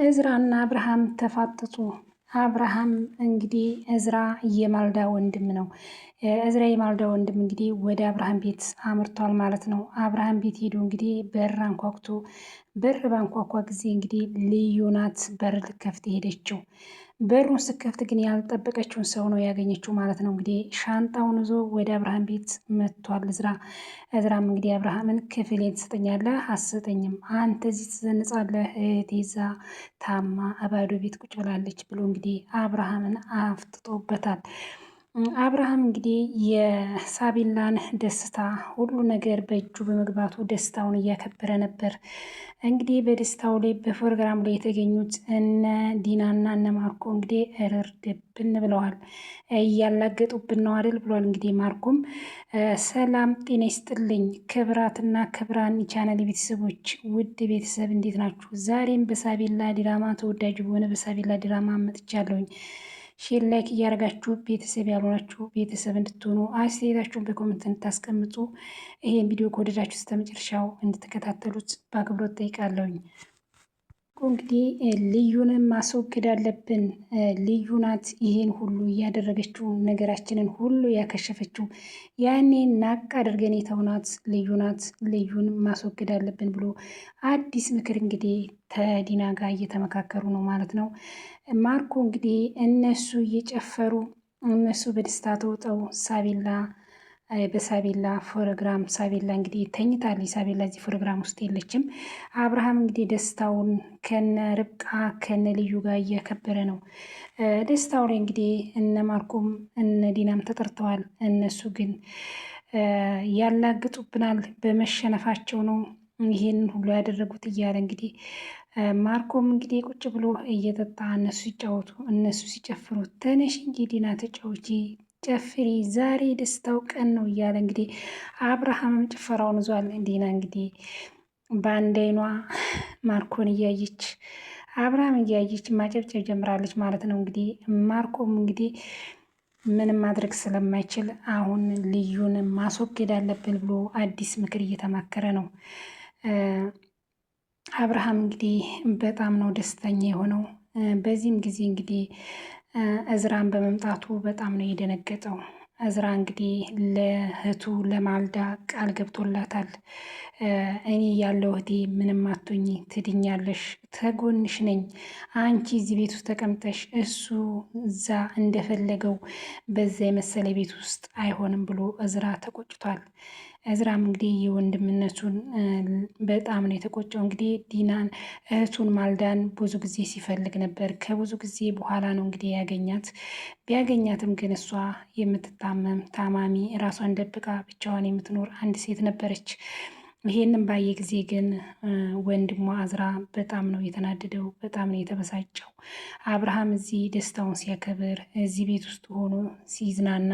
እዝራና አብርሃም ተፋጠጡ። አብርሃም እንግዲህ እዝራ የማልዳ ወንድም ነው። እዝራ የማልዳ ወንድም እንግዲህ ወደ አብርሃም ቤት አምርቷል ማለት ነው። አብርሃም ቤት ሄዶ እንግዲህ በር አንኳኩቶ በር ባንኳኳ ጊዜ እንግዲህ ልዩ ናት በር ልከፍት ሄደችው። በሩን ስከፍት ግን ያልጠበቀችውን ሰው ነው ያገኘችው ማለት ነው። እንግዲህ ሻንጣውን ይዞ ወደ አብርሃም ቤት መጥቷል እዝራ። እዝራም እንግዲህ አብርሃምን ክፍሌን ትሰጠኛለህ አትሰጠኝም? አንተ እዚህ ትዘንጻለህ፣ እህቴ እዛ ታማ አባዶ ቤት ቁጭ ብላለች ብሎ እንግዲህ አብርሃምን አፍጥጦበታል። አብርሃም እንግዲህ የሳቢላን ደስታ ሁሉ ነገር በእጁ በመግባቱ ደስታውን እያከበረ ነበር። እንግዲህ በደስታው ላይ በፕሮግራም ላይ የተገኙት እነ ዲናና እነ ማርኮ እንግዲህ እርር ድብን ብለዋል። እያላገጡብን ነው አይደል ብሏል። እንግዲህ ማርኮም ሰላም ጤና ይስጥልኝ ክብራትና ክብራን ቻናል ቤተሰቦች፣ ውድ ቤተሰብ እንዴት ናችሁ? ዛሬም በሳቢላ ድራማ ተወዳጅ በሆነ በሳቢላ ድራማ መጥቻለሁኝ። ሼር ላይክ እያደረጋችሁ ቤተሰብ ያልሆናችሁ ቤተሰብ እንድትሆኑ አስተያየታችሁን በኮመንት እንድታስቀምጡ ይሄን ቪዲዮ ከወደዳችሁ እስከ መጨረሻው እንድትከታተሉት በአክብሮት ጠይቃለሁኝ። እንግዲህ ልዩንም ማስወገድ አለብን። ልዩ ናት ይሄን ሁሉ እያደረገችው ነገራችንን ሁሉ ያከሸፈችው። ያኔ ናቅ አድርገን የተውናት ልዩ ናት። ልዩን ማስወገድ አለብን ብሎ አዲስ ምክር እንግዲህ ከዲና ጋር እየተመካከሩ ነው ማለት ነው። ማርኮ እንግዲህ እነሱ እየጨፈሩ እነሱ በደስታ ተውጠው ሳቢላ በሳቢላ ፕሮግራም ሳቢላ እንግዲህ ተኝታለች። ሳቢላ እዚህ ፕሮግራም ውስጥ የለችም። አብርሃም እንግዲህ ደስታውን ከነ ርብቃ ከነ ልዩ ጋር እያከበረ ነው። ደስታው ላይ እንግዲህ እነ ማርኮም እነ ዲናም ተጠርተዋል። እነሱ ግን ያላግጡብናል በመሸነፋቸው ነው ይሄንን ሁሉ ያደረጉት እያለ እንግዲህ ማርኮም እንግዲህ ቁጭ ብሎ እየጠጣ እነሱ ሲጫወቱ እነሱ ሲጨፍሩ ተነሽ እንጂ ዲና ተጫወቺ ጨፍሪ ዛሬ ደስታው ቀን ነው እያለ እንግዲህ አብርሃምም ጭፈራውን ይዟል። ዲና እንግዲህ በአንድ አይኗ ማርኮን እያየች አብርሃም እያየች ማጨብጨብ ጀምራለች ማለት ነው። እንግዲህ ማርኮም እንግዲህ ምንም ማድረግ ስለማይችል አሁን ልዩን ማስወገድ አለብን ብሎ አዲስ ምክር እየተማከረ ነው። አብርሃም እንግዲህ በጣም ነው ደስተኛ የሆነው። በዚህም ጊዜ እንግዲህ እዝራን በመምጣቱ በጣም ነው የደነገጠው። እዝራ እንግዲህ ለእህቱ ለማልዳ ቃል ገብቶላታል። እኔ ያለው እህቴ ምንም አትሆኚ፣ ትድኛለሽ፣ ተጎንሽ ነኝ። አንቺ እዚህ ቤት ውስጥ ተቀምጠሽ እሱ እዛ እንደፈለገው በዛ የመሰለ ቤት ውስጥ አይሆንም ብሎ እዝራ ተቆጭቷል። እዝራም እንግዲህ የወንድምነቱን በጣም ነው የተቆጨው። እንግዲህ ዲናን እህቱን ማልዳን ብዙ ጊዜ ሲፈልግ ነበር። ከብዙ ጊዜ በኋላ ነው እንግዲህ ያገኛት። ቢያገኛትም ግን እሷ የምትታመም ታማሚ ራሷን ደብቃ ብቻዋን የምትኖር አንድ ሴት ነበረች። ይሄንን ባየ ጊዜ ግን ወንድሟ አዝራ በጣም ነው የተናደደው፣ በጣም ነው የተበሳጨው። አብርሃም እዚህ ደስታውን ሲያከብር እዚህ ቤት ውስጥ ሆኖ ሲዝናና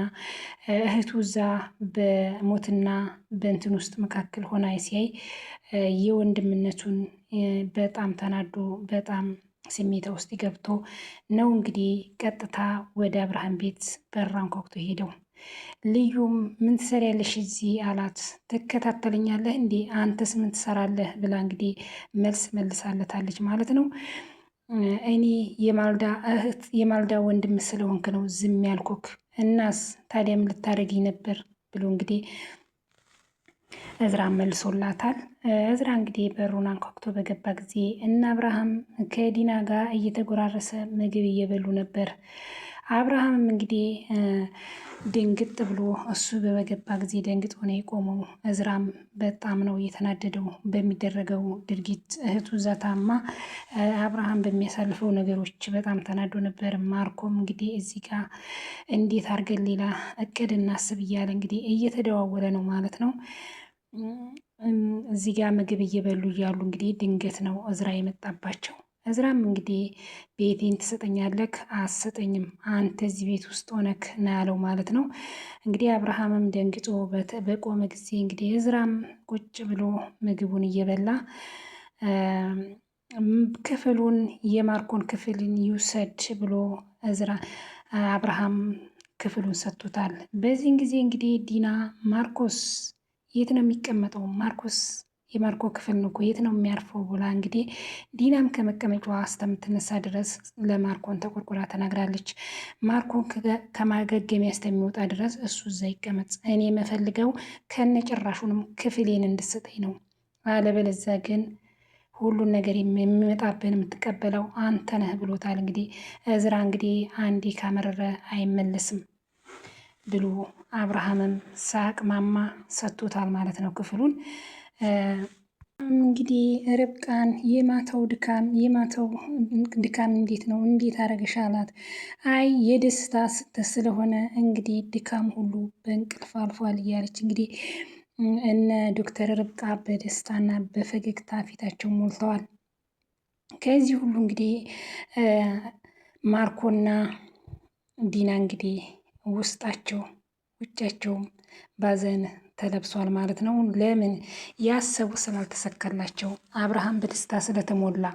እህቱ እዛ በሞትና በእንትን ውስጥ መካከል ሆና ሲያይ የወንድምነቱን በጣም ተናዶ በጣም ስሜታ ውስጥ ገብቶ ነው እንግዲህ ቀጥታ ወደ አብርሃም ቤት በር አንኳኩቶ ሄደው። ልዩም ምን ትሰሪያለሽ እዚህ አላት። ትከታተለኛለህ እንዴ አንተስ ምን ትሰራለህ ብላ እንግዲህ መልስ መልሳለታለች ማለት ነው። እኔ የማልዳ እህት የማልዳ ወንድም ስለሆንክ ነው ዝም ያልኩክ። እናስ ታዲያ ምን ልታደርጊ ነበር ብሎ እንግዲህ እዝራ መልሶላታል። እዝራ እንግዲህ በሩን አንኳኩቶ በገባ ጊዜ እነ አብርሃም ከዲና ጋር እየተጎራረሰ ምግብ እየበሉ ነበር። አብርሃምም እንግዲህ ድንግጥ ብሎ እሱ በገባ ጊዜ ደንግጦ ነው የቆመው። እዝራም በጣም ነው እየተናደደው በሚደረገው ድርጊት። እህቱ ዛታማ አብርሃም በሚያሳልፈው ነገሮች በጣም ተናዶ ነበር። ማርኮም እንግዲህ እዚህ ጋር እንዴት አድርገን ሌላ እቅድ እናስብ እያለ እንግዲህ እየተደዋወለ ነው ማለት ነው። እዚህ ጋር ምግብ እየበሉ እያሉ እንግዲህ ድንገት ነው እዝራ የመጣባቸው። እዝራም እንግዲህ ቤቴን ትሰጠኛለክ አትሰጠኝም? አንተ እዚህ ቤት ውስጥ ሆነክ ነው ያለው ማለት ነው። እንግዲህ አብርሃምም ደንግጦ በቆመ ጊዜ እንግዲህ እዝራም ቁጭ ብሎ ምግቡን እየበላ ክፍሉን የማርኮን ክፍልን ይውሰድ ብሎ እዝራ አብርሃም ክፍሉን ሰጥቶታል። በዚህን ጊዜ እንግዲህ ዲና ማርኮስ የት ነው የሚቀመጠው? ማርኮስ የማርኮ ክፍል ነው እኮ የት ነው የሚያርፈው ብላ እንግዲህ ዲናም ከመቀመጫዋ እስከምትነሳ ድረስ ለማርኮን ተቆርቁራ ተናግራለች። ማርኮን ከማገገሚያ እስከሚወጣ ድረስ እሱ እዛ ይቀመጥ፣ እኔ የምፈልገው ከነጭራሹንም ክፍሌን እንድሰጠኝ ነው፣ አለበለዚያ ግን ሁሉን ነገር የሚመጣብን የምትቀበለው አንተ ነህ ብሎታል። እንግዲህ እዝራ እንግዲህ አንዴ ካመረረ አይመለስም ብሎ አብርሃምም ሳቅ ማማ ሰጥቶታል ማለት ነው ክፍሉን። እንግዲህ ርብቃን የማታው ድካም እንዴት ነው እንዴት አረገሽ አላት። አይ የደስታ ስለሆነ እንግዲህ ድካም ሁሉ በእንቅልፍ አልፏል እያለች እንግዲህ እነ ዶክተር ርብቃ በደስታና በፈገግታ ፊታቸው ሞልተዋል። ከዚህ ሁሉ እንግዲህ ማርኮና ዲና እንግዲህ ውስጣቸው ውጫቸውም ባዘን ተለብሷል ማለት ነው። ለምን ያሰቡ ስላልተሰካላቸው አብርሃም በደስታ ስለተሞላ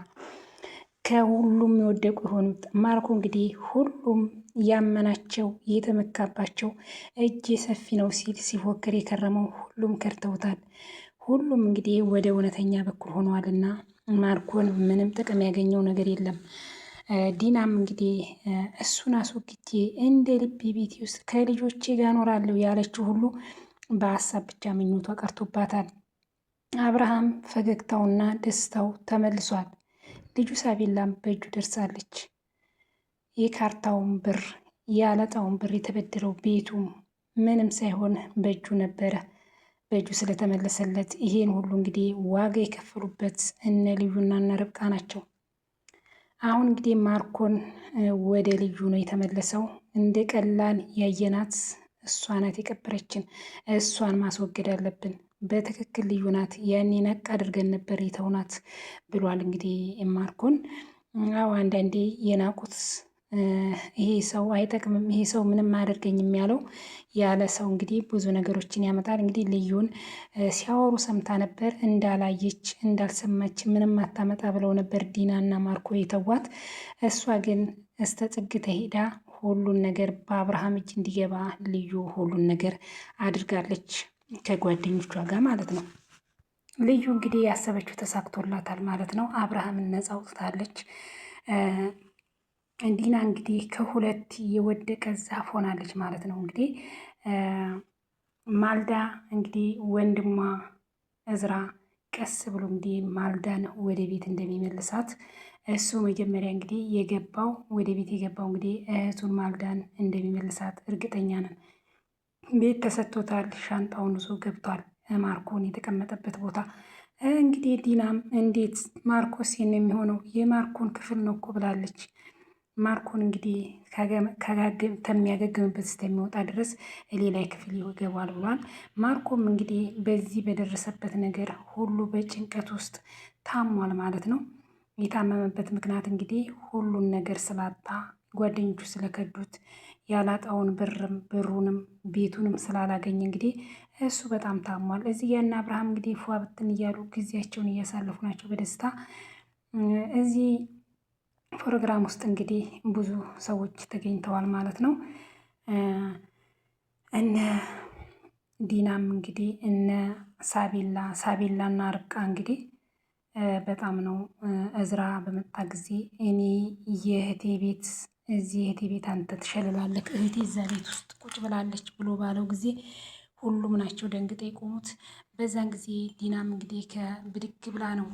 ከሁሉም የወደቁ የሆኑት ማርኮ እንግዲህ ሁሉም ያመናቸው የተመካባቸው እጅ ሰፊ ነው ሲል ሲፎክር የከረመው ሁሉም ከርተውታል። ሁሉም እንግዲህ ወደ እውነተኛ በኩል ሆነዋልና ማርኮን ምንም ጥቅም ያገኘው ነገር የለም። ዲናም እንግዲህ እሱን አስወግጄ እንደ ልቤ ቤቴ ውስጥ ከልጆቼ ጋር እኖራለሁ ያለችው ሁሉ በሀሳብ ብቻ ምኞቷ ቀርቶባታል። አብርሃም ፈገግታውና ደስታው ተመልሷል። ልጁ ሳቢላም በእጁ ደርሳለች። የካርታውን ብር ያለጣውን ብር የተበደረው ቤቱም ምንም ሳይሆን በእጁ ነበረ። በእጁ ስለተመለሰለት ይሄን ሁሉ እንግዲህ ዋጋ የከፈሉበት እነ ልዩና እነ ርብቃ ናቸው። አሁን እንግዲህ ማርኮን ወደ ልዩ ነው የተመለሰው። እንደ ቀላል ያየናት እሷ ናት የቀበረችን፣ እሷን ማስወገድ አለብን። በትክክል ልዩ ናት፣ ያኔ ነቅ አድርገን ነበር የተውናት ብሏል። እንግዲህ ማርኮን አዎ አንዳንዴ የናቁት ይሄ ሰው አይጠቅምም፣ ይሄ ሰው ምንም አያደርገኝም ያለ ሰው እንግዲህ ብዙ ነገሮችን ያመጣል። እንግዲህ ልዩን ሲያወሩ ሰምታ ነበር፣ እንዳላየች እንዳልሰማች ምንም አታመጣ ብለው ነበር ዲናና ማርኮ የተዋት። እሷ ግን እስተ ጥግ ተሄዳ ሁሉን ነገር በአብርሃም እጅ እንዲገባ ልዩ ሁሉን ነገር አድርጋለች ከጓደኞቿ ጋር ማለት ነው። ልዩ እንግዲህ ያሰበችው ተሳክቶላታል ማለት ነው። አብርሃምን ነፃ አውጥታለች። ዲና እንግዲህ ከሁለት የወደቀ ዛፍ ሆናለች ማለት ነው። እንግዲህ ማልዳ እንግዲህ ወንድሟ እዝራ ቀስ ብሎ እንግዲህ ማልዳን ወደ ቤት እንደሚመልሳት እሱ መጀመሪያ እንግዲህ የገባው ወደ ቤት የገባው እንግዲህ እህቱን ማልዳን እንደሚመልሳት እርግጠኛ ነን። ቤት ተሰጥቶታል። ሻንጣውን ይዞ ገብቷል ማርኮን የተቀመጠበት ቦታ። እንግዲህ ዲናም እንዴት ማርኮስ የሚሆነው የማርኮን ክፍል ነው እኮ ብላለች። ማርኮን እንግዲህ ከሚያገግምበት እስከሚወጣ ድረስ ሌላ ክፍል ይገባል ብሏል። ማርኮም እንግዲህ በዚህ በደረሰበት ነገር ሁሉ በጭንቀት ውስጥ ታሟል ማለት ነው። የታመመበት ምክንያት እንግዲህ ሁሉን ነገር ስላጣ፣ ጓደኞቹ ስለከዱት፣ ያላጣውን ብሩንም ቤቱንም ስላላገኘ እንግዲህ እሱ በጣም ታሟል። እዚህ ያና አብርሃም እንግዲህ ፏ ብትን እያሉ ጊዜያቸውን እያሳለፉ ናቸው በደስታ። እዚህ ፕሮግራም ውስጥ እንግዲህ ብዙ ሰዎች ተገኝተዋል ማለት ነው። እነ ዲናም እንግዲህ እነ ሳቤላና ርብቃ እንግዲህ በጣም ነው እዝራ በመጣ ጊዜ እኔ የእህቴ ቤት እዚህ የእህቴ ቤት አንተ ትሸልላለህ፣ እህቴ እዛ ቤት ውስጥ ቁጭ ብላለች ብሎ ባለው ጊዜ ሁሉም ናቸው ደንግጠው የቆሙት። በዛን ጊዜ ዲናም እንግዲህ ከብድግ ብላ ነው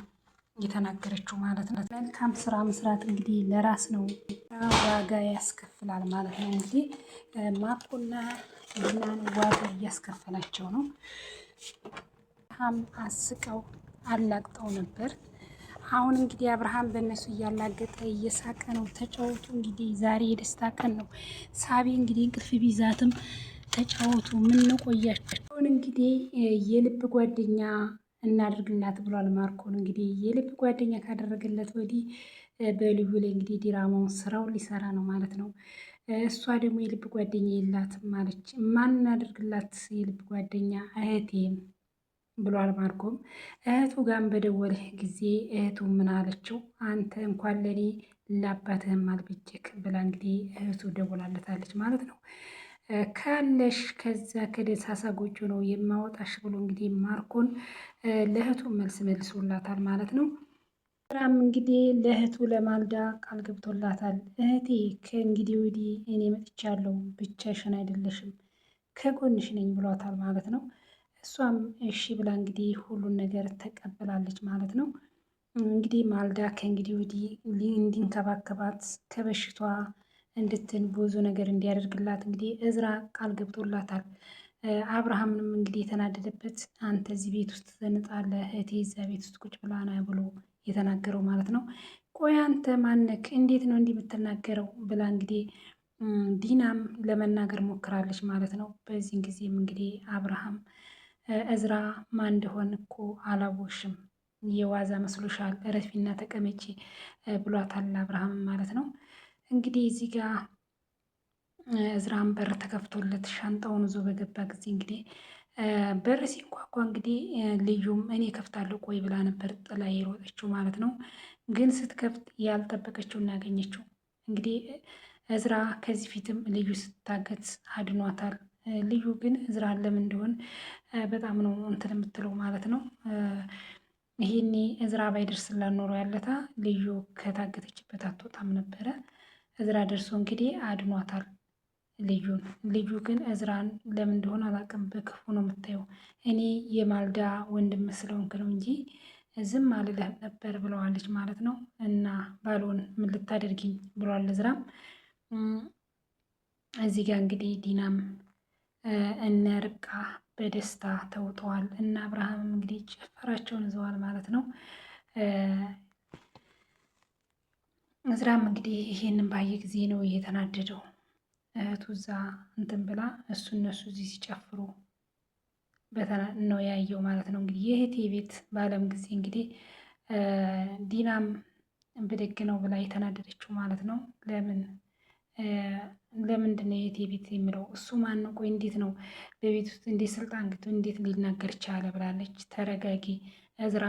የተናገረችው ማለት ነው። መልካም ስራ መስራት እንግዲህ ለራስ ነው፣ ዋጋ ያስከፍላል ማለት ነው። እንግዲህ ማርኮና ዲናን ዋጋ እያስከፈላቸው ነው። አስቀው አላግጠው ነበር። አሁን እንግዲህ አብርሃም በእነሱ እያላገጠ እየሳቀ ነው። ተጫወቱ እንግዲህ ዛሬ የደስታ ቀን ነው። ሳቢ እንግዲህ እንቅልፍ ቢዛትም ተጫወቱ ምን ነው ቆያችሁ። አሁን እንግዲህ የልብ ጓደኛ እናድርግላት ብሏል ማርኮን። እንግዲህ የልብ ጓደኛ ካደረገለት ወዲህ በልዩ ላይ እንግዲህ ዲራማውን ስራውን ሊሰራ ነው ማለት ነው። እሷ ደግሞ የልብ ጓደኛ የላትም ማለች። ማን እናድርግላት የልብ ጓደኛ? እህቴም ብሏል ማርኮም። እህቱ ጋር በደወለ ጊዜ እህቱ ምን አለችው? አንተ እንኳን ለኔ ለአባትህም አልበጀክ ብላ እንግዲህ እህቱ ደውላለታለች ማለት ነው። ካለሽ ከዛ ከደሳሳ ጎጆ ነው የማወጣሽ ብሎ እንግዲህ ማርኮን ለእህቱ መልስ መልሶላታል ማለት ነው። ኤዝራም እንግዲህ ለእህቱ ለማልዳ ቃል ገብቶላታል። እህቴ ከእንግዲህ ወዲህ እኔ መጥቻለሁ፣ ብቻሽን አይደለሽም፣ ከጎንሽ ነኝ ብሏታል ማለት ነው። እሷም እሺ ብላ እንግዲህ ሁሉን ነገር ተቀብላለች ማለት ነው። እንግዲህ ማልዳ ከእንግዲህ ወዲህ እንዲንከባከባት ከበሽቷ እንድትን ብዙ ነገር እንዲያደርግላት እንግዲህ እዝራ ቃል ገብቶላታል። አብርሃምንም እንግዲህ የተናደደበት አንተ እዚህ ቤት ውስጥ ትዘንጣለህ፣ እህቴ እዛ ቤት ውስጥ ቁጭ ብላ ነው ብሎ የተናገረው ማለት ነው። ቆይ አንተ ማነክ? እንዴት ነው እንዲህ የምትናገረው? ብላ እንግዲህ ዲናም ለመናገር ሞክራለች ማለት ነው። በዚህን ጊዜም እንግዲህ አብርሃም እዝራ ማን እንደሆን እኮ አላወቅሽም፣ የዋዛ መስሎሻል፣ እረፊና ተቀመጪ ብሏታል አብርሃም ማለት ነው። እንግዲህ እዚህ ጋር እዝራም በር ተከፍቶለት ሻንጣውን ይዞ በገባ ጊዜ እንግዲህ በር ሲንኳኳ እንግዲህ ልዩም እኔ ከፍታለሁ ቆይ ብላ ነበር ጥላ የሮጠችው ማለት ነው። ግን ስትከፍት ያልጠበቀችው እናገኘችው። እንግዲህ እዝራ ከዚህ ፊትም ልዩ ስታገት አድኗታል። ልዩ ግን እዝራ ለምን እንደሆን በጣም ነው እንትን የምትለው ማለት ነው። ይሄኔ እዝራ ባይደርስላት ኖሮ ያለታ ልዩ ከታገተችበት አትወጣም ነበረ። እዝራ ደርሶ እንግዲህ አድኗታል ልዩን። ልዩ ግን እዝራን ለምን እንደሆነ አላውቅም በክፉ ነው የምታየው። እኔ የማልዳ ወንድም ስለሆንክ ነው እንጂ ዝም አልልህም ነበር ብለዋለች ማለት ነው። እና ባልሆን ምን ልታደርጊኝ ብሏል እዝራም። እዚህ ጋር እንግዲህ ዲናም እነ ርብቃ በደስታ ተውጠዋል እና አብርሃም እንግዲህ ጭፈራቸውን ይዘዋል ማለት ነው። እዝራም እንግዲህ ይሄንን ባየ ጊዜ ነው እየተናደደው። እህቱ እዛ እንትን ብላ እነሱ እዚህ ሲጨፍሩ ነው ያየው ማለት ነው። እንግዲህ የእህቴ ቤት ባለም ጊዜ እንግዲህ ዲናም ብድግ ነው ብላ የተናደደችው ማለት ነው። ለምንድን ነው የእህቴ ቤት የሚለው? እሱ ማን ነው? ቆይ እንዴት ነው በቤት ውስጥ እንዴት ስልጣን ግቶ እንዴት ሊናገር ቻለ? ብላለች። ተረጋጊ፣ እዝራ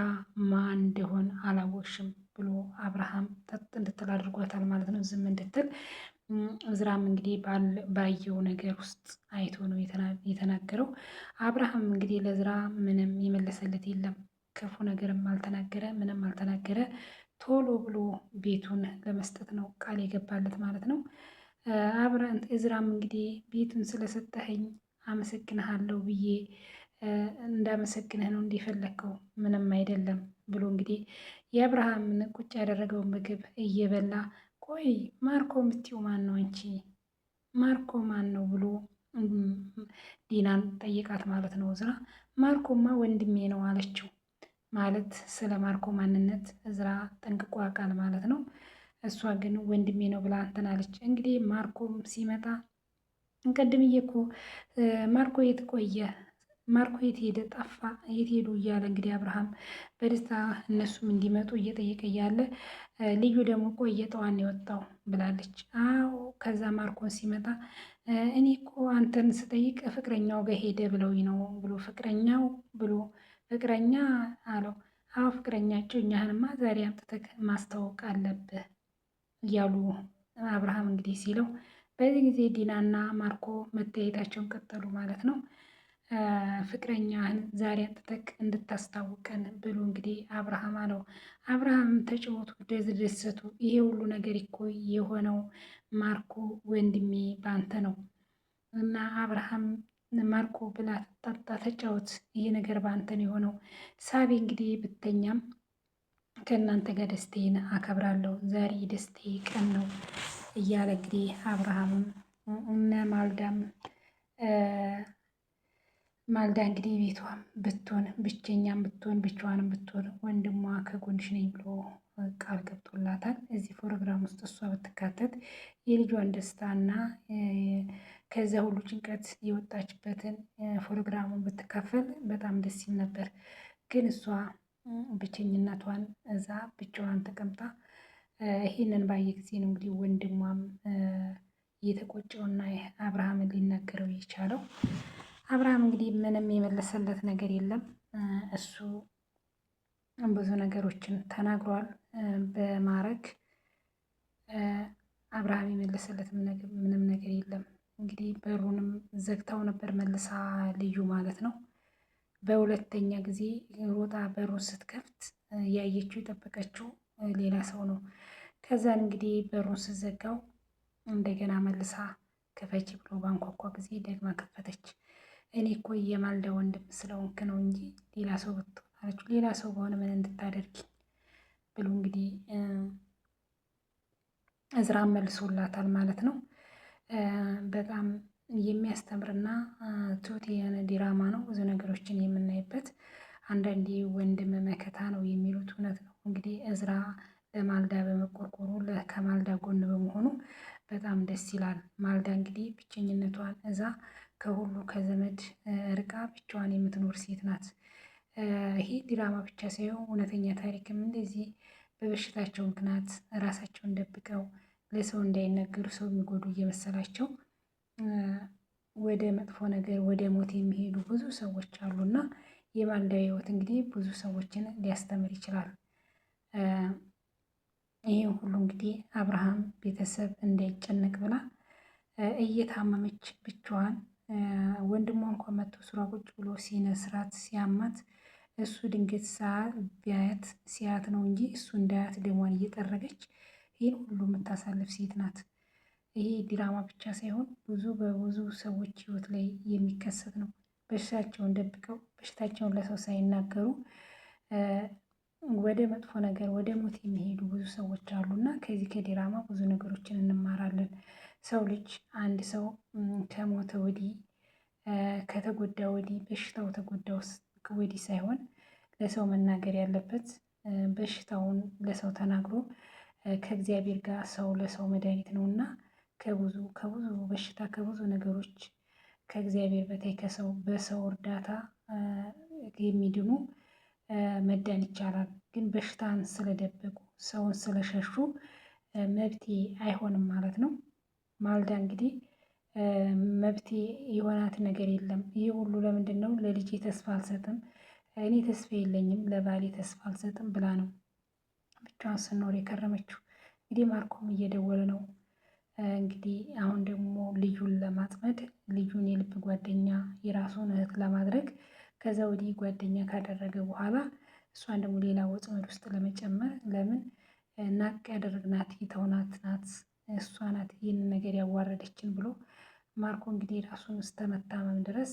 ማን እንደሆን አላወቅሽም ብሎ አብርሃም ጠጥ እንድትል አድርጓታል ማለት ነው፣ ዝም እንድትል። እዝራም እንግዲህ ባየው ነገር ውስጥ አይቶ ነው የተናገረው። አብርሃም እንግዲህ ለእዝራ ምንም የመለሰለት የለም። ክፉ ነገርም አልተናገረ፣ ምንም አልተናገረ። ቶሎ ብሎ ቤቱን ለመስጠት ነው ቃል የገባለት ማለት ነው። እዝራም እንግዲህ ቤቱን ስለሰጠኸኝ አመሰግንሃለሁ ብዬ እንዳመሰግንህ ነው እንዲፈለግከው፣ ምንም አይደለም ብሎ እንግዲህ የአብርሃምን ቁጭ ያደረገውን ምግብ እየበላ ቆይ ማርኮ የምትይው ማን ነው? አንቺ ማርኮ ማን ነው ብሎ ዲናን ጠይቃት ማለት ነው። እዝራ ማርኮማ ወንድሜ ነው አለችው። ማለት ስለ ማርኮ ማንነት እዝራ ጠንቅቆ ያውቃል ማለት ነው። እሷ ግን ወንድሜ ነው ብላ እንትን አለች። እንግዲህ ማርኮም ሲመጣ ቀድምዬ እኮ ማርኮ የት ቆየ? ማርኮ የት ሄደ? ጠፋ? የት ሄዱ? እያለ እንግዲህ አብርሃም በደስታ እነሱም እንዲመጡ እየጠየቀ እያለ ልዩ ደግሞ ቆየ ጠዋን የወጣው ብላለች። አዎ ከዛ ማርኮን ሲመጣ እኔ እኮ አንተን ስጠይቅ ፍቅረኛው ጋር ሄደ ብለውኝ ነው ብሎ ፍቅረኛው ብሎ ፍቅረኛ አለው። አዎ ፍቅረኛቸው እኛህንማ ዛሬ አምጥተህ ማስታወቅ አለብህ እያሉ አብርሃም እንግዲህ ሲለው በዚህ ጊዜ ዲናና ማርኮ መተያየታቸውን ቀጠሉ ማለት ነው። ፍቅረኛህን ዛሬ አምጥተህ እንድታስታውቀን ብሎ እንግዲህ አብርሃም አለው። አብርሃም ተጫወቱ ደስደሰቱ። ይሄ ሁሉ ነገር እኮ የሆነው ማርኮ ወንድሜ ባንተ ነው እና አብርሃም ማርኮ ብላ ጠጣ ተጫወት፣ ይሄ ነገር በአንተ ነው የሆነው። ሳቢ እንግዲህ ብተኛም ከእናንተ ጋር ደስታዬን አከብራለሁ፣ ዛሬ ደስታዬ ቀን ነው እያለ እንግዲህ አብርሃምም እነ ማልዳ እንግዲህ ቤቷም ብትሆን ብቸኛም ብትሆን ብቻዋንም ብትሆን ወንድሟ ከጎንሽ ነኝ ብሎ ቃል ገብቶላታል። እዚህ ፕሮግራም ውስጥ እሷ ብትካተት የልጇን ደስታና ከዛ ሁሉ ጭንቀት የወጣችበትን ፕሮግራሙን ብትካፈል በጣም ደስ ይል ነበር። ግን እሷ ብቸኝነቷን እዛ ብቻዋን ተቀምጣ ይህንን ባየ ጊዜ ነው እንግዲህ ወንድሟም የተቆጨውና አብርሃምን ሊናገረው የቻለው። አብርሃም እንግዲህ ምንም የመለሰለት ነገር የለም። እሱ ብዙ ነገሮችን ተናግሯል በማረግ አብርሃም የመለሰለት ምንም ነገር የለም። እንግዲህ በሩንም ዘግታው ነበር መልሳ ልዩ ማለት ነው። በሁለተኛ ጊዜ ሮጣ በሩን ስትከፍት ያየችው የጠበቀችው ሌላ ሰው ነው። ከዛን እንግዲህ በሩን ስትዘጋው እንደገና መልሳ ክፈች ብሎ ባንኳኳ ጊዜ ደግማ ከፈተች። እኔ እኮ የማልዳ ወንድም ስለሆንክ ነው እንጂ ሌላ ሰው ብትሆናለች ሌላ ሰው በሆነ ምን እንድታደርጊ ብሎ እንግዲህ እዝራ መልሶላታል ማለት ነው። በጣም የሚያስተምርና ትሁት የሆነ ዲራማ ነው። ብዙ ነገሮችን የምናይበት አንዳንዴ ወንድም መከታ ነው የሚሉት እውነት ነው። እንግዲህ እዝራ ለማልዳ በመቆርቆሩ ከማልዳ ጎን በመሆኑ በጣም ደስ ይላል። ማልዳ እንግዲህ ብቸኝነቷን እዛ ከሁሉ ከዘመድ ርቃ ብቻዋን የምትኖር ሴት ናት። ይሄ ዲራማ ብቻ ሳይሆን እውነተኛ ታሪክም እንደዚህ በበሽታቸው ምክንያት ራሳቸውን ደብቀው ለሰው እንዳይነገሩ ሰው የሚጎዱ እየመሰላቸው ወደ መጥፎ ነገር ወደ ሞት የሚሄዱ ብዙ ሰዎች አሉና የማልዳ ሕይወት እንግዲህ ብዙ ሰዎችን ሊያስተምር ይችላል። ይህ ሁሉ እንግዲህ አብርሃም ቤተሰብ እንዳይጨነቅ ብላ እየታመመች ብቻዋን ወንድሟ እንኳን መጥቶ ስራ ቁጭ ብሎ ሲነስራት ሲያማት እሱ ድንገት ቢያያት ሲያት ነው እንጂ እሱ እንዳያት ደሟን እየጠረገች ይህን ሁሉ የምታሳልፍ ሴት ናት። ይሄ ዲራማ ብቻ ሳይሆን በብዙ ሰዎች ህይወት ላይ የሚከሰት ነው። በሽታቸውን ደብቀው በሽታቸውን ለሰው ሳይናገሩ ወደ መጥፎ ነገር ወደ ሞት የሚሄዱ ብዙ ሰዎች አሉና ከዚህ ከዲራማ ብዙ ነገሮችን እንማራለን። ሰው ልጅ አንድ ሰው ከሞተ ወዲህ ከተጎዳ ወዲህ በሽታው ተጎዳ ወዲህ ሳይሆን ለሰው መናገር ያለበት በሽታውን ለሰው ተናግሮ ከእግዚአብሔር ጋር ሰው ለሰው መድኃኒት ነው እና ከብዙ በሽታ ከብዙ ነገሮች ከእግዚአብሔር በታይ ከሰው በሰው እርዳታ የሚድኑ መዳን ይቻላል። ግን በሽታን ስለደበቁ ሰውን ስለሸሹ መብቴ አይሆንም ማለት ነው። ማልዳ እንግዲህ መብቴ የሆናት ነገር የለም። ይህ ሁሉ ለምንድን ነው? ለልጄ ተስፋ አልሰጥም፣ እኔ ተስፋ የለኝም፣ ለባሌ ተስፋ አልሰጥም ብላ ነው ብቻዋን ስኖር የከረመችው። እንግዲህ ማርኮም እየደወለ ነው። እንግዲህ አሁን ደግሞ ልዩን ለማጥመድ ልዩን የልብ ጓደኛ የራሱን እህት ለማድረግ ከዛ ወዲህ ጓደኛ ካደረገ በኋላ እሷን ደግሞ ሌላ ወጥመድ ውስጥ ለመጨመር ለምን ናቅ ያደረግናት የተውናት ናት እሷ ናት ይህንን ነገር ያዋረደችን ብሎ ማርኮ እንግዲህ ራሱን እስከመታመም ድረስ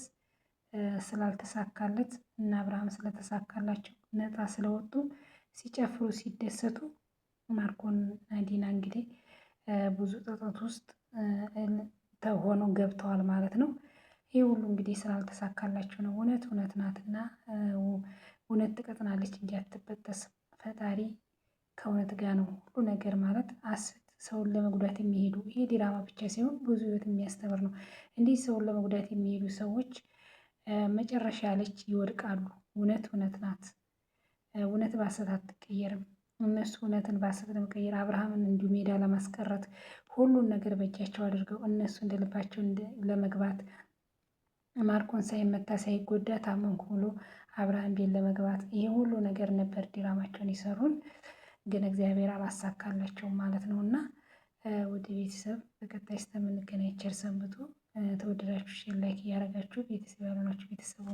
ስላልተሳካለት እና አብርሃም ስለተሳካላቸው ነፃ ስለወጡ ሲጨፍሩ ሲደሰቱ ማርኮን ዲና እንግዲህ ብዙ ጸጸት ውስጥ ሆነው ገብተዋል ማለት ነው። ይህ ሁሉ እንግዲህ ስላልተሳካላቸው ነው። እውነት ናትና እውነት ትቀጥናለች እንጂ አትበጠስም። ፈጣሪ ከእውነት ጋር ነው ሁሉ ነገር ማለት አስት ሰውን ለመጉዳት የሚሄዱ ይሄ ዲራማ ብቻ ሳይሆን ብዙ ህይወት የሚያስተምር ነው። እንዲህ ሰውን ለመጉዳት የሚሄዱ ሰዎች መጨረሻ ያለች ይወድቃሉ። እውነት ናት። እውነት በሐሰት አትቀየርም። እነሱ እውነትን በሐሰት ለመቀየር አብርሃምን እንዲሁ ሜዳ ለማስቀረት ሁሉን ነገር በእጃቸው አድርገው እነሱ እንደልባቸው ለመግባት ማርኮን ሳይመታ ሳይጎዳ ታመንኩ ብሎ አብርሃም ቤት ለመግባት ይሄ ሁሉ ነገር ነበር ዲራማቸውን የሰሩን። ግን እግዚአብሔር አላሳካላቸውም ማለት ነው። እና ወደ ቤተሰብ በቀጣይ እስከምንገናኝ ቸር ሰንብቱ። ተወደዳችሁ ሼር ላይክ እያደረጋችሁ ቤተሰብ ያልሆናችሁ ቤተሰቡ